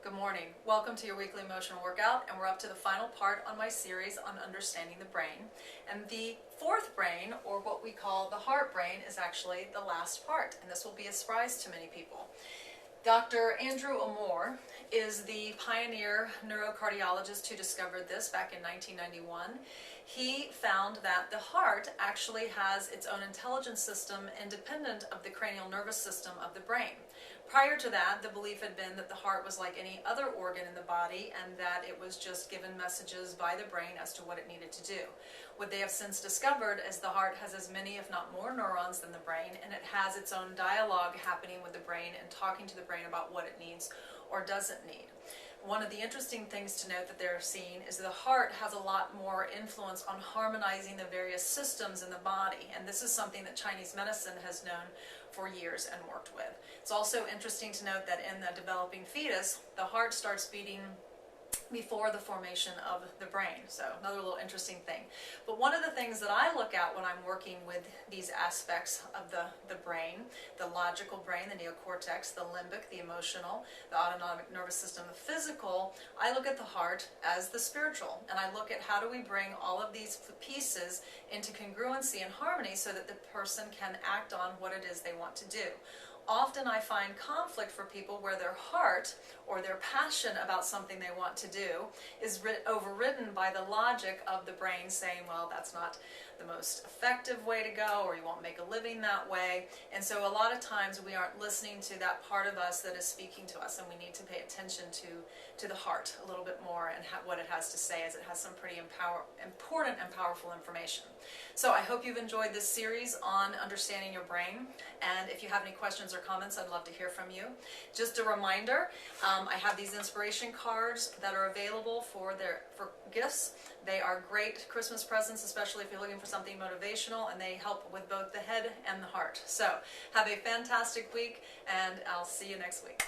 Good morning. Welcome to your weekly emotional workout, and we're up to the final part on my series on understanding the brain. And the fourth brain, or what we call the heart brain, is actually the last part, and this will be a surprise to many people. Dr. Andrew Amor is the pioneer neurocardiologist who discovered this back in 1991. He found that the heart actually has its own intelligence system independent of the cranial nervous system of the brain. Prior to that, the belief had been that the heart was like any other organ in the body and that it was just given messages by the brain as to what it needed to do. What they have since discovered is the heart has as many, if not more, neurons than the brain, and it has its own dialogue happening with the brain and talking to the brain about what it needs or doesn't need. One of the interesting things to note that they're seeing is the heart has a lot more influence on harmonizing the various systems in the body, and this is something that Chinese medicine has known for years and worked with. It's also interesting to note that in the developing fetus, the heart starts beating before the formation of the brain. So another little interesting thing. But one of the things that I look at when I'm working with these aspects of the brain, the logical brain, the neocortex, the limbic, the emotional, the autonomic nervous system, the physical, I look at the heart as the spiritual. And I look at how do we bring all of these pieces into congruency and harmony so that the person can act on what it is they want to do. Often I find conflict for people where their heart or their passion about something they want to do is overridden by the logic of the brain saying, well, that's not the most effective way to go, or you won't make a living that way. And so a lot of times we aren't listening to that part of us that is speaking to us, and we need to pay attention to the heart a little bit more and what it has to say, as it has some pretty important and powerful information. So I hope you've enjoyed this series on understanding your brain, and if you have any questions or comments, I'd love to hear from you. Just a reminder, I have these inspiration cards that are available for gifts. They are great Christmas presents, especially if you're looking for something motivational, and they help with both the head and the heart. So have a fantastic week, and I'll see you next week.